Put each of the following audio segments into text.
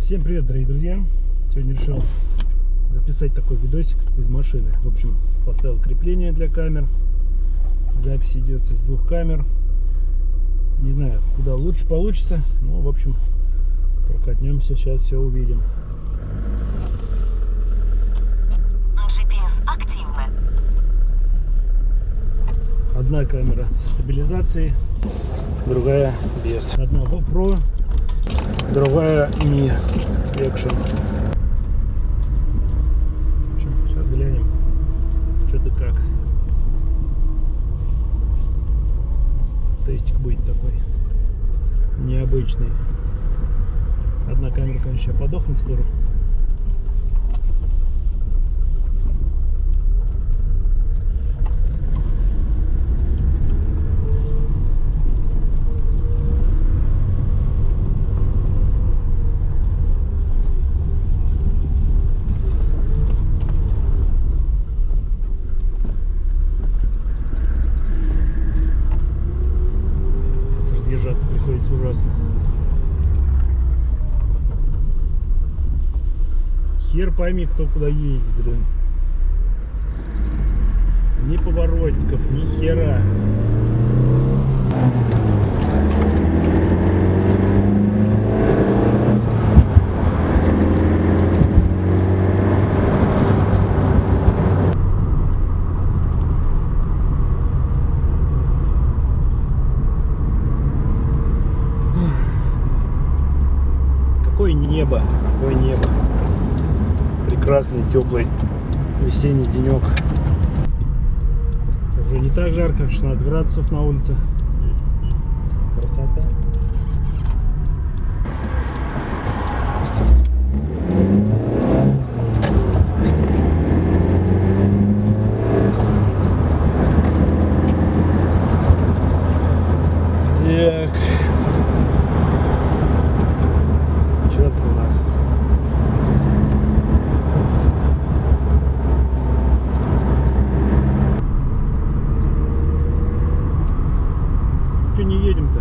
Всем привет, дорогие друзья! Сегодня решил записать такой видосик из машины. В общем, поставил крепление для камер. Запись идет с двух камер. Не знаю, куда лучше получится, но, в общем, прокатнемся, сейчас все увидим. GPS активно. Одна камера со стабилизацией, другая без. Одна GoPro, другая Mi Action. В общем, сейчас глянем, что да как. Тестик будет такой необычный. Одна камера, конечно, подохнет скоро. Разъезжаться приходится ужасно. Хер пойми, кто куда едет, блин. Ни поворотников, ни хера. Какое небо, какое небо. Прекрасный, теплый весенний денек. Уже не так жарко, 16 градусов на улице. Красота. Так. Что тут у нас? Че не едем-то?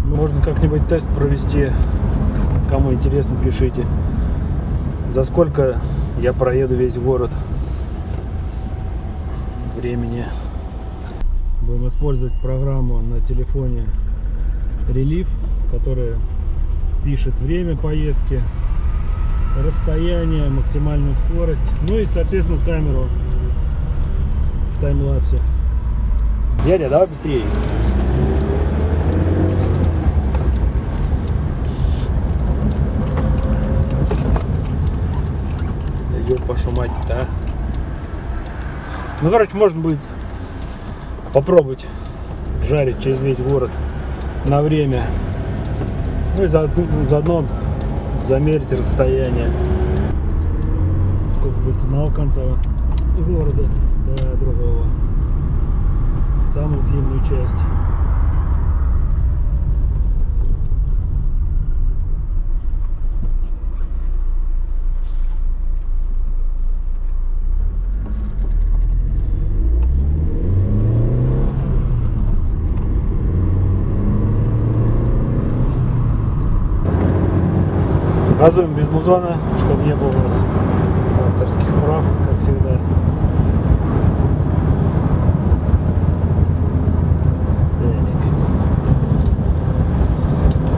Можно как-нибудь тест провести. Кому интересно, пишите. За сколько я проеду весь город времени. Будем использовать программу на телефоне Relief, которая пишет время поездки, расстояние, максимальную скорость, ну и, соответственно, камеру в таймлапсе. Дядя, давай быстрее. Да ёб вашу мать-то, а. Ну, короче, можно будет попробовать жарить через весь город на время. Ну и заодно замерить расстояние. Сколько будет с одного конца города до другого. Самую длинную часть. Газуем без музона, чтобы не было у нас авторских прав, как всегда.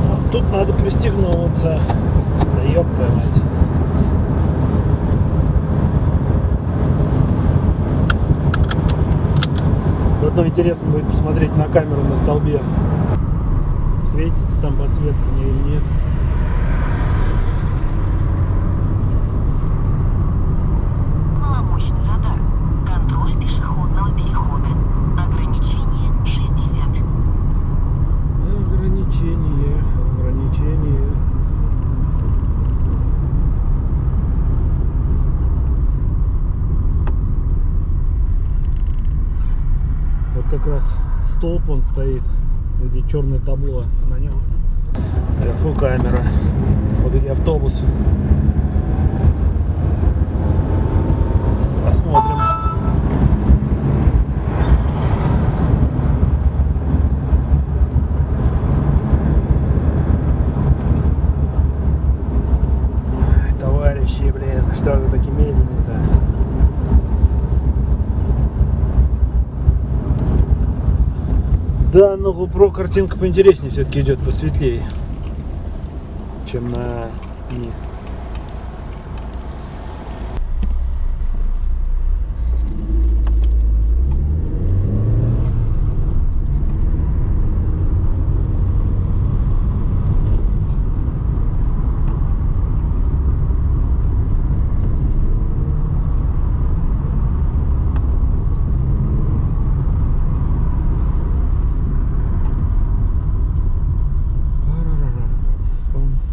Вот тут надо пристегнуться. Да ёб твою мать. Заодно интересно будет посмотреть на камеру на столбе. Светится там подсветка мне или нет. Маломощный радар. Контроль пешеходного перехода. Ограничение 60. Ограничение. Вот как раз столб он стоит, где черное табло на нем. Наверху камера. Вот и автобус. Посмотрим. Ой, товарищи, блин, что вы такие медленные-то? Да, но GoPro картинка поинтереснее все-таки идет, посветлее, чем на Mi.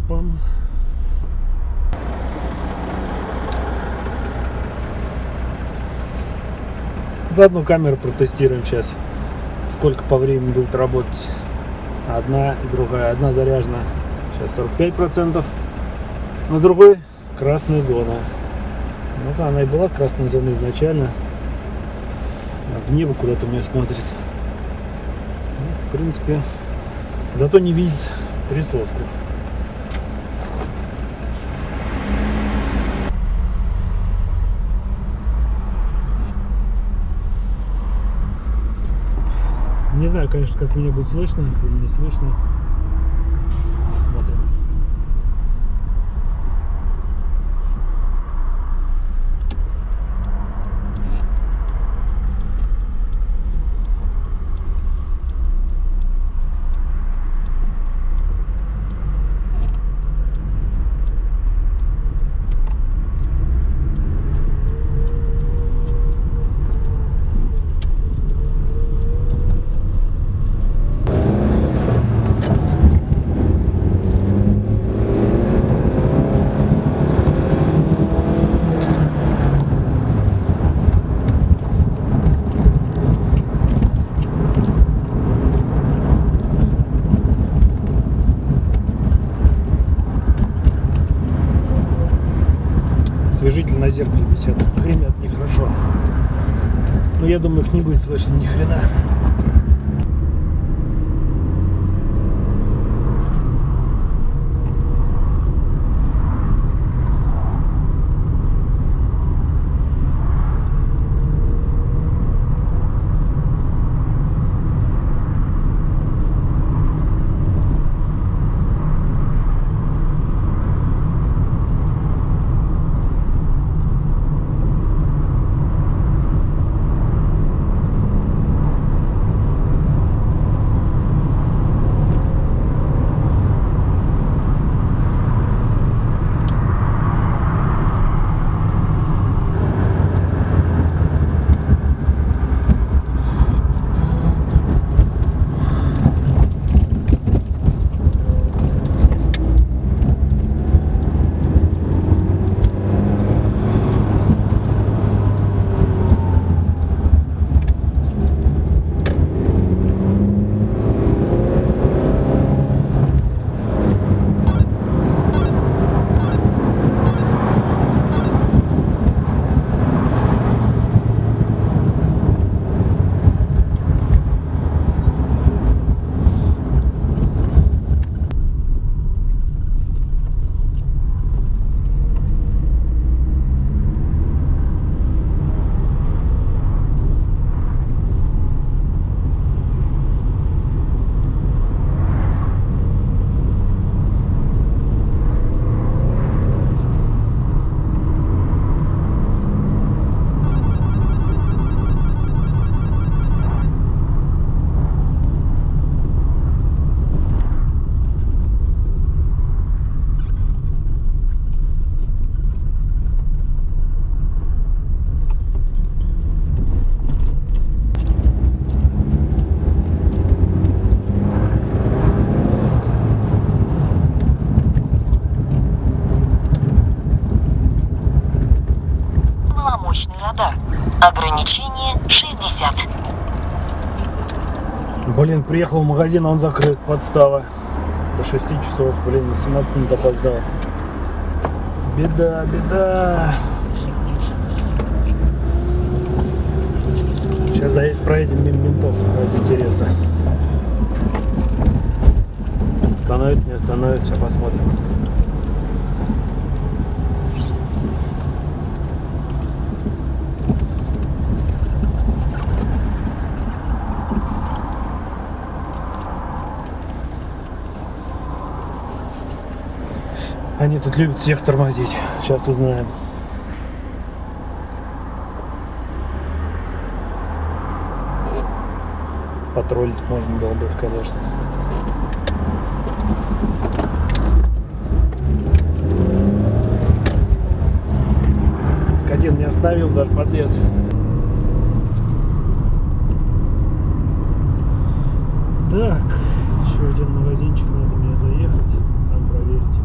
Пам-пам. Заодно камеру протестируем сейчас. Сколько по времени будет работать одна и другая. Одна заряжена сейчас 45%, на другой красная зона. Ну, она и была красная зона изначально. В небо куда-то у меня смотрит. Ну, в принципе, зато не видит присоску. Не знаю, конечно, как меня будет слышно или не слышно. Посмотрим. Освежитель на зеркале висят. Гремят нехорошо. Но я думаю, их не будет слышно ни хрена. Ограничение 60. Блин, приехал в магазин, а он закрыт. Подстава. до 6 часов. Блин, на 17 минут опоздал. Беда, беда. Сейчас проедем мимо ментов ради интереса. Остановит, не остановит, сейчас посмотрим. Они тут любят всех тормозить. Сейчас узнаем. Потроллить можно было бы, конечно. Скотин не остановил, даже подлец. Так, еще один магазинчик, надо мне заехать, там проверить.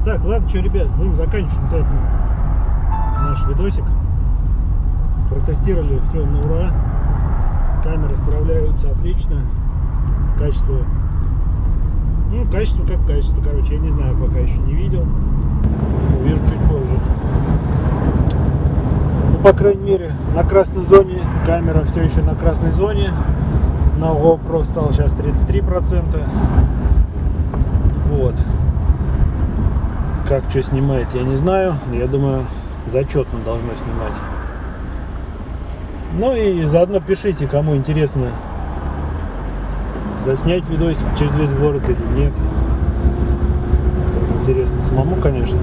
Так, ладно, что, ребят, будем заканчивать вот этот наш видосик. Протестировали все на ура. Камеры справляются отлично. Качество, ну, качество как качество, короче, я не знаю, пока еще не видел. Увижу чуть позже. Ну, по крайней мере, на красной зоне камера все еще на красной зоне. На GoPro стало сейчас 33%. Вот. Как что снимает, я не знаю. Я думаю, зачетно должно снимать. Ну и заодно пишите, кому интересно заснять видосик через весь город или нет. Тоже интересно самому, конечно.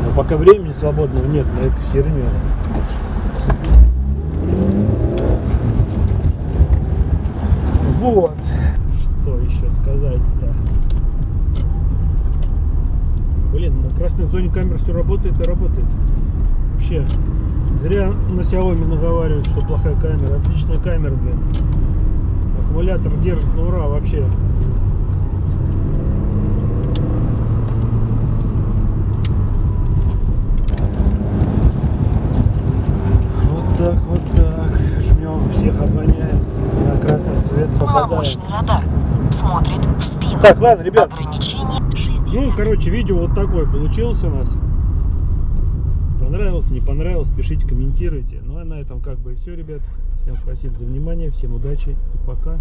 Но пока времени свободного нет на эту херню. Вот. Что еще сказать-то? Блин, на красной зоне камера все работает и работает. Вообще, зря на Xiaomi наговаривают, что плохая камера. Отличная камера, блин. Аккумулятор держит на ура вообще. Вот так, вот так. Жмем, всех обгоняем. На красный свет попадаем. Маломощный радар. Смотрит в спину. Так, ладно, ребят. Ограничение 60. Ну, короче, видео вот такое получилось у нас. Понравилось, не понравилось, пишите, комментируйте. Ну а на этом как бы и все, ребят. Всем спасибо за внимание, всем удачи и пока.